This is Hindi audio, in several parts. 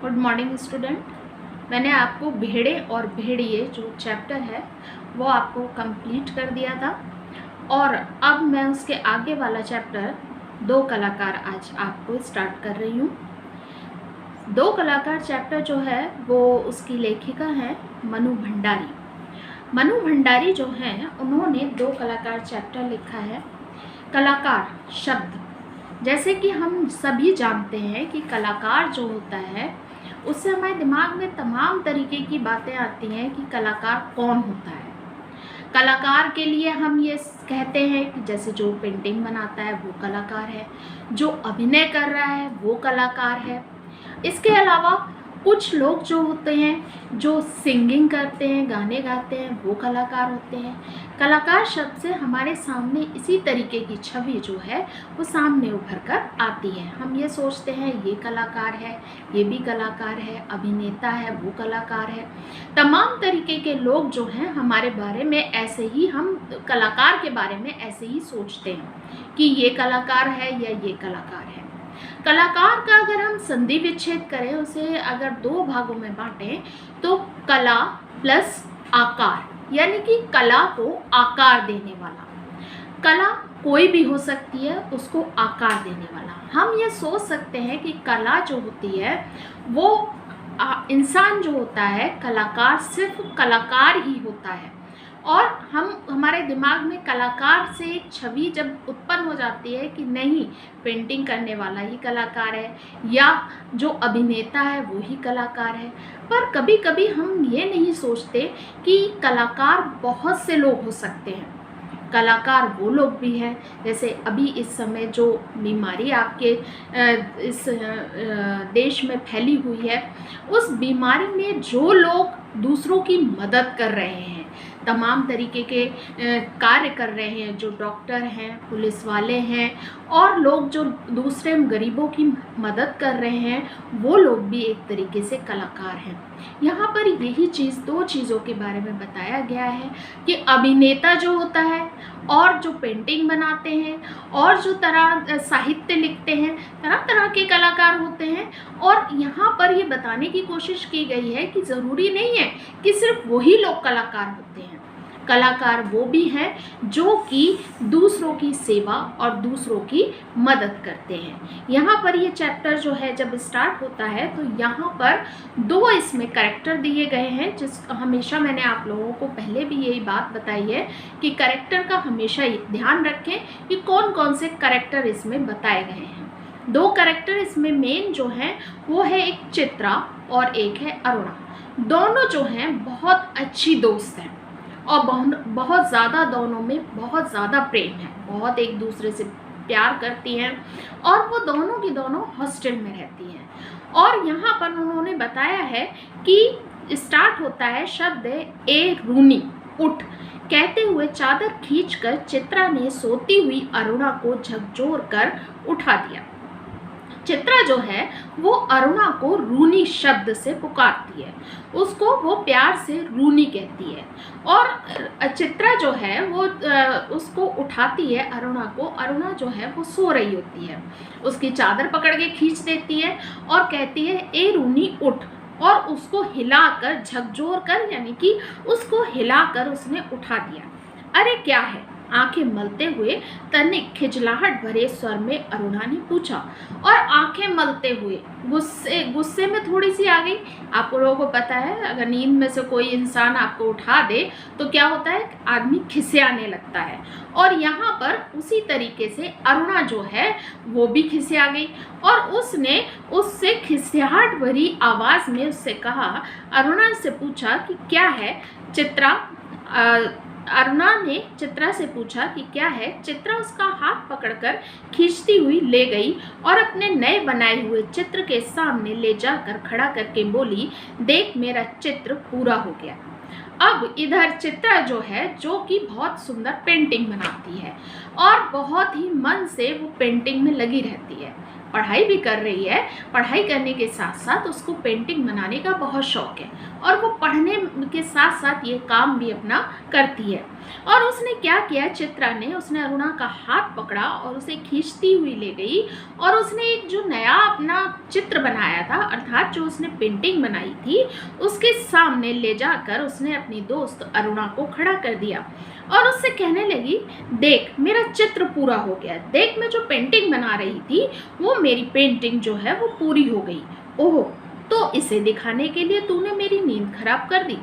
Good morning student. मैंने आपको भेड़े और भेड़िए जो चैप्टर है वो आपको कंप्लीट कर दिया था और अब मैं उसके आगे वाला चैप्टर दो कलाकार आज आपको स्टार्ट कर रही हूँ। दो कलाकार चैप्टर जो है वो उसकी लेखिका है मनु भंडारी। मनु भंडारी जो हैं उन्होंने दो कलाकार चैप्टर लिखा है। कलाकार शब्द, जैसे कि हम सभी जानते हैं कि कलाकार जो होता है उससे हमारे दिमाग में तमाम तरीके की बातें आती हैं कि कलाकार कौन होता है। कलाकार के लिए हम ये कहते हैं कि जैसे जो पेंटिंग बनाता है वो कलाकार है, जो अभिनय कर रहा है वो कलाकार है। इसके अलावा कुछ लोग जो होते हैं जो सिंगिंग करते हैं, गाने गाते हैं, वो कलाकार होते हैं। कलाकार शब्द से हमारे सामने इसी तरीके की छवि जो है वो सामने उभर कर आती है। हम ये सोचते हैं ये कलाकार है, ये भी कलाकार है, अभिनेता है वो कलाकार है। तमाम तरीके के लोग जो हैं हमारे बारे में ऐसे ही, हम कलाकार के बारे में ऐसे ही सोचते हैं कि ये कलाकार है या ये कलाकार है। कलाकार का अगर हम संधि विच्छेद करें, उसे अगर दो भागों में बांटें तो कला प्लस आकार, यानी कि कला को आकार देने वाला। कला कोई भी हो सकती है, उसको आकार देने वाला। हम ये सोच सकते हैं कि कला जो होती है वो इंसान जो होता है, कलाकार सिर्फ कलाकार ही होता है। और हमारे दिमाग में कलाकार से एक छवि जब उत्पन्न हो जाती है कि नहीं, पेंटिंग करने वाला ही कलाकार है या जो अभिनेता है वो ही कलाकार है। पर कभी कभी हम ये नहीं सोचते कि कलाकार बहुत से लोग हो सकते हैं। कलाकार वो लोग भी हैं, जैसे अभी इस समय जो बीमारी आपके इस देश में फैली हुई है, उस बीमारी में जो लोग दूसरों की मदद कर रहे हैं, तमाम तरीके के कार्य कर रहे हैं, जो डॉक्टर हैं, पुलिस वाले हैं और लोग जो दूसरे गरीबों की मदद कर रहे हैं, वो लोग भी एक तरीके से कलाकार हैं। यहाँ पर यही चीज़, दो चीज़ों के बारे में बताया गया है कि अभिनेता जो होता है और जो पेंटिंग बनाते हैं और जो तरह साहित्य लिखते हैं, तरह तरह के कलाकार होते हैं। और यहाँ पर ये बताने की कोशिश की गई है कि ज़रूरी नहीं है कि सिर्फ वही लोग कलाकार होते हैं। कलाकार वो भी हैं जो कि दूसरों की सेवा और दूसरों की मदद करते हैं। यहाँ पर ये चैप्टर जो है जब स्टार्ट होता है तो यहाँ पर दो इसमें कैरेक्टर दिए गए हैं, जिस हमेशा मैंने आप लोगों को पहले भी यही बात बताई है कि कैरेक्टर का हमेशा ध्यान रखें कि कौन कौन से कैरेक्टर इसमें बताए गए हैं। दो कैरेक्टर इसमें मेन जो हैं वो है एक चित्रा और एक है अरुणा। दोनों जो हैं बहुत अच्छी दोस्त हैं और बहुत ज़्यादा, दोनों में बहुत ज़्यादा प्रेम है, बहुत एक दूसरे से प्यार करती हैं और वो दोनों की दोनों हॉस्टल में रहती हैं। और यहाँ पर उन्होंने बताया है कि स्टार्ट होता है शब्द ए रूनी उठ कहते हुए चादर खींचकर चित्रा ने सोती हुई अरुणा को झकझोर कर उठा दिया। चित्रा जो है वो अरुणा को रूनी शब्द से पुकारती है, उसको वो प्यार से रूनी कहती है। और चित्रा जो है वो उसको उठाती है अरुणा को। अरुणा जो है वो सो रही होती है, उसकी चादर पकड़ के खींच देती है और कहती है ए रूनी उठ, और उसको हिलाकर झकझोर कर, यानी कि उसको हिलाकर उसने उठा दिया। अरे क्या है, आंखें मलते हुए तनिक खिजलाहट भरे स्वर में अरुणा ने पूछा। और आंखें मलते हुए गुस्से में थोड़ी सी आ गई। आप लोगों को पता है अगर नींद में से कोई इंसान आपको उठा दे तो क्या होता है, आदमी खिसियाने लगता है। और यहाँ पर उसी तरीके से अरुणा जो है वो भी खिसिया गई और उसने उससे खिसियाहट भरी आवाज़ में उससे कहा, अरुणा से पूछा कि क्या है। अरुणा ने चित्रा से पूछा कि क्या है। चित्रा उसका हाथ पकड़कर खींचती हुई ले गई और अपने नए बनाए हुए चित्र के सामने ले जाकर खड़ा करके बोली, देख मेरा चित्र पूरा हो गया। अब इधर चित्रा जो है, जो कि बहुत सुंदर पेंटिंग बनाती है और बहुत ही मन से वो पेंटिंग में लगी रहती है। पढ़ाई भी कर रही है, पढ़ाई करने के साथ साथ उसको पेंटिंग बनाने का बहुत शौक है और वो पढ़ने के साथ साथ ये काम भी अपना करती है। और उसने क्या किया, चित्रा ने उसने अरुणा का हाथ पकड़ा और उसे खींचती हुई ले गई और उसने एक जो नया अपना चित्र बनाया था, अर्थात जो उसने पेंटिंग बनाई थी, उसके सामने ले जाकर उसने अपनी दोस्त अरुणा को खड़ा कर दिया और उससे कहने लगी, देख मेरा चित्र पूरा हो गया, देख मैं जो पेंटिंग बना रही थी वो मेरी पेंटिंग जो है वो पूरी हो गई। ओह, तो इसे दिखाने के लिए तूने मेरी नींद खराब कर दी।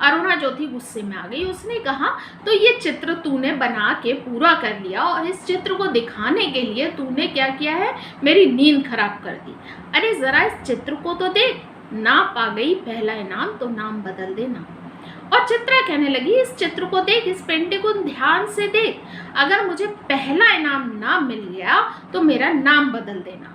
अरुणा जो थी गुस्से में आ गई। उसने कहा, तो ये चित्र तूने बना के पूरा कर लिया और इस चित्र को दिखाने के लिए तूने क्या किया है, मेरी नींद खराब कर दी। अरे जरा इस चित्र को तो देख, नाप आ गई पहला इनाम तो नाम बदल देना। और चित्रा कहने लगी, इस चित्र को देख, इस पेंटिंग को ध्यान से देख, अगर मुझे पहला इनाम ना मिल गया तो मेरा नाम बदल देना।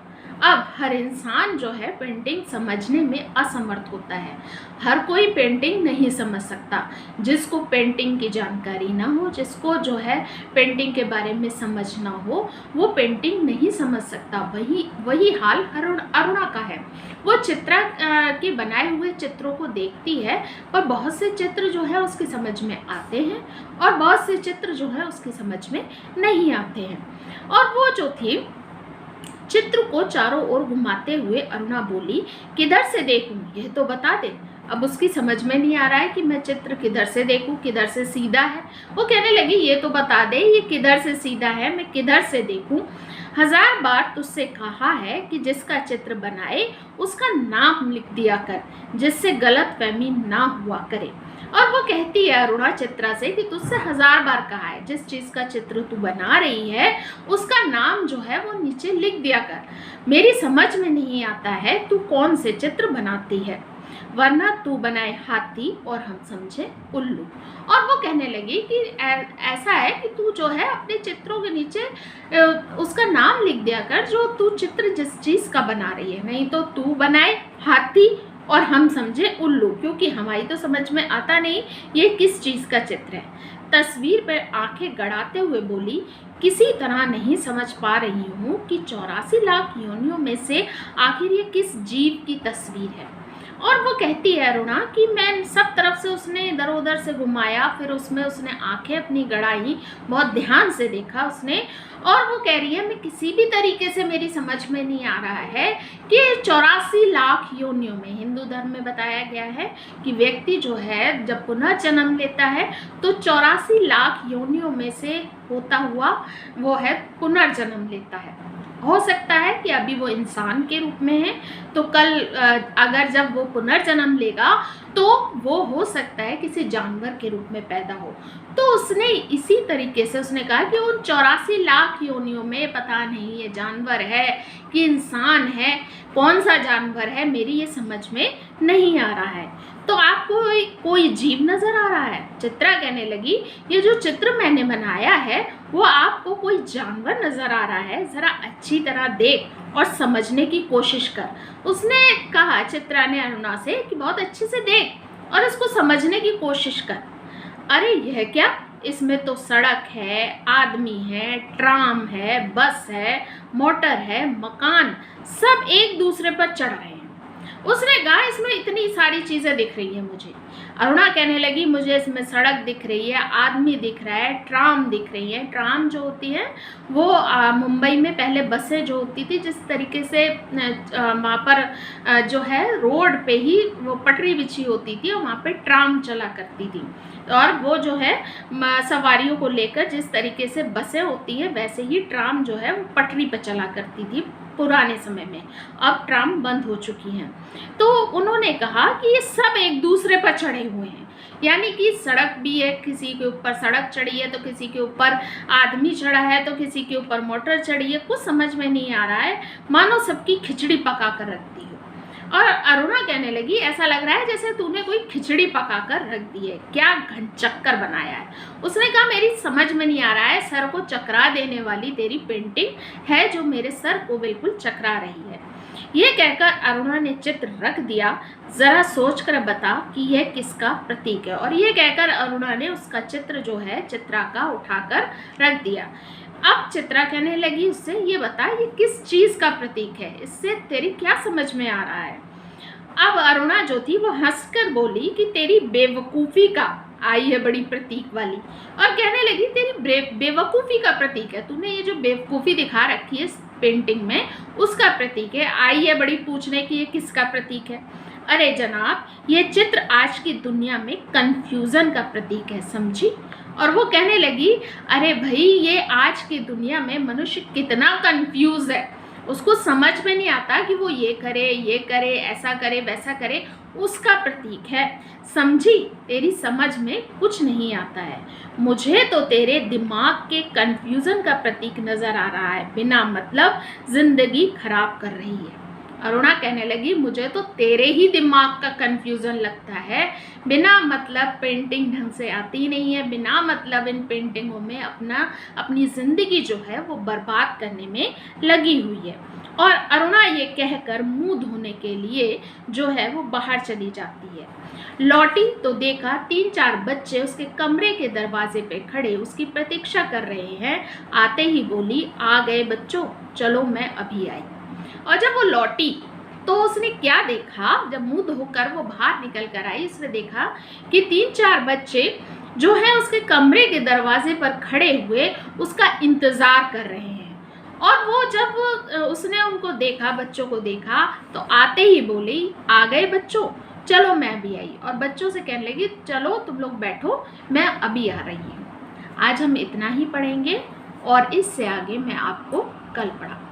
अब हर इंसान जो है पेंटिंग समझने में असमर्थ होता है। हर कोई पेंटिंग नहीं समझ सकता। जिसको पेंटिंग की जानकारी ना हो, जिसको जो है पेंटिंग के बारे में समझ ना हो, वो पेंटिंग नहीं समझ सकता। वही हाल अरुणा का है। वो चित्रा के बनाए हुए चित्रों को देखती है, पर बहुत से चित्र जो है उसकी समझ में आते हैं और बहुत से चित्र जो है उसकी समझ में नहीं आते हैं। और वो जो थी, चित्र को चारों ओर घुमाते हुए अरुणा बोली, किधर से देखूं, यह तो बता दे। अब उसकी समझ में नहीं आ रहा है कि मैं चित्र किधर से देखूं, किधर से सीधा है। वो कहने लगी, ये तो बता दे, ये किधर से सीधा है, मैं किधर से देखूं। 1000 बार तुझसे कहा है कि जिसका चित्र बनाए उसका नाम लिख दिया कर, जिससे गलतफहमी ना हुआ करे। और वो कहती है अरुणा चित्रा से कि तुझसे 1000 बार कहा है, जिस चीज़ का चित्र तू बना रही है उसका नाम जो है वो नीचे लिख दिया कर। मेरी समझ में नहीं आता है तू कौन से चित्र बनाती है, वरना तू बनाए हाथी और हम समझे उल्लू। और वो कहने लगी कि ऐसा है कि तू जो है अपने चित्रों के नीचे उसका नाम लिख दिया कर, जो तू चित्र जिस चीज़ का बना रही है, नहीं तो तू बनाए हाथी और हम समझे उल्लू, क्योंकि हमारी तो समझ में आता नहीं ये किस चीज़ का चित्र है। तस्वीर पर आंखें गड़ाते हुए बोली, किसी तरह नहीं समझ पा रही हूँ कि 84 लाख योनियों में से आखिर ये किस जीव की तस्वीर है। और वो कहती है अरुणा कि मैं सब तरफ से उसने इधर उधर से घुमाया, फिर उसमें उसने आंखें अपनी गड़ाई, बहुत ध्यान से देखा उसने, और वो कह रही है मैं किसी भी तरीके से मेरी समझ में नहीं आ रहा है कि 84 लाख योनियों में, हिंदू धर्म में बताया गया है कि व्यक्ति जो है जब पुनर्जन्म लेता है तो 84 लाख योनियों में से होता हुआ वो है पुनर्जन्म लेता है। हो सकता है कि अभी वो इंसान के रूप में है, तो कल अगर जब वो पुनर्जन्म लेगा तो वो हो सकता है किसी जानवर के रूप में पैदा हो। तो उसने इसी तरीके से उसने कहा कि उन 84 लाख योनियों में पता नहीं ये जानवर है कि इंसान है, कौन सा जानवर है, मेरी ये समझ में नहीं आ रहा है। तो आपको कोई जीव नज़र आ रहा है? चित्रा कहने लगी, ये जो चित्र मैंने बनाया है वो आपको कोई जानवर नज़र आ रहा है? ज़रा अच्छी तरह देख और समझने की कोशिश कर। उसने कहा चित्रा ने अरुणा से कि बहुत अच्छे से देख और इसको समझने की कोशिश कर। अरे यह क्या, इसमें तो सड़क है, आदमी है, ट्राम है, बस है, मोटर है, मकान, सब एक दूसरे पर चढ़ रहे हैं। उसने कहा इसमें इतनी सारी चीज़ें दिख रही है मुझे। अरुणा कहने लगी, मुझे इसमें सड़क दिख रही है, आदमी दिख रहा है, ट्राम दिख रही है। ट्राम जो होती है वो मुंबई में पहले बसें जो होती थी, जिस तरीके से वहाँ पर जो है रोड पे ही वो पटरी बिछी होती थी और वहाँ पे ट्राम चला करती थी, और वो जो है सवारियों को लेकर जिस तरीके से बसें होती हैं वैसे ही ट्राम जो है वो पटरी पर चला करती थी पुराने समय में। अब ट्राम बंद हो चुकी हैं। तो उन्होंने कहा कि ये सब एक दूसरे पर चढ़े हुए हैं, यानी कि सड़क भी है, किसी के ऊपर सड़क चढ़ी है तो किसी के ऊपर आदमी चढ़ा है तो किसी के ऊपर मोटर चढ़ी है। कुछ समझ में नहीं आ रहा है, मानो सबकी खिचड़ी पका कर रख दी हो। और अरुणा कहने लगी, ऐसा लग रहा है जैसे तूने कोई खिचड़ी पका कर रख दी है, क्या घनचक्कर बनाया है। उसने कहा मेरी समझ में नहीं आ रहा है, सर को चकरा देने वाली तेरी पेंटिंग है जो मेरे सर को बिल्कुल चकरा रही है। ये कहकर अरुणा ने चित्र रख दिया, ज़रा सोच कर बता कि यह किसका प्रतीक है। और ये कहकर अरुणा ने उसका चित्र जो है चित्रा का उठाकर रख दिया। अब चित्रा कहने लगी उससे, ये बता ये किस चीज का प्रतीक है, इससे तेरी क्या समझ में आ रहा है। अब अरुणा जो थी वो हंसकर बोली कि तेरी बेवकूफी का आई है बड़ी प्रतीक वाली, और कहने लगी तेरी बेवकूफी का प्रतीक है, तूने ये जो बेवकूफी दिखा रखी है इस पेंटिंग में उसका प्रतीक है, आई है बड़ी पूछने की ये किसका प्रतीक है। अरे जनाब, ये चित्र आज की दुनिया में कंफ्यूजन का प्रतीक है, समझी। और वो कहने लगी, अरे भाई ये आज की दुनिया में मनुष्य कितना कंफ्यूज है, उसको समझ में नहीं आता कि वो ये करे, ऐसा करे, वैसा करे, उसका प्रतीक है, समझी। तेरी समझ में कुछ नहीं आता है, मुझे तो तेरे दिमाग के कंफ्यूजन का प्रतीक नजर आ रहा है, बिना मतलब जिंदगी खराब कर रही है। अरुणा कहने लगी, मुझे तो तेरे ही दिमाग का कंफ्यूजन लगता है, बिना मतलब पेंटिंग ढंग से आती नहीं है, बिना मतलब इन पेंटिंगों में अपनी ज़िंदगी जो है वो बर्बाद करने में लगी हुई है। और अरुणा ये कहकर मुंह धोने के लिए जो है वो बाहर चली जाती है। लौटी तो देखा 3-4 बच्चे उसके कमरे के दरवाजे पे खड़े उसकी प्रतीक्षा कर रहे हैं। आते ही बोली, आ गए बच्चों, चलो मैं अभी आई। और जब वो लौटी तो उसने क्या देखा, जब मुंह धोकर वो बाहर निकल कर आई, उसने देखा कि 3-4 बच्चे जो है उसके कमरे के दरवाजे पर खड़े हुए उसका इंतजार कर रहे हैं। और वो जब उसने उनको देखा, बच्चों को देखा, तो आते ही बोली, आ गए बच्चों, चलो मैं भी आई। और बच्चों से कहने लगी, चलो तुम लोग बैठो, मैं अभी आ रही हूँ। आज हम इतना ही पढ़ेंगे और इससे आगे मैं आपको कल पढ़ाऊंगी।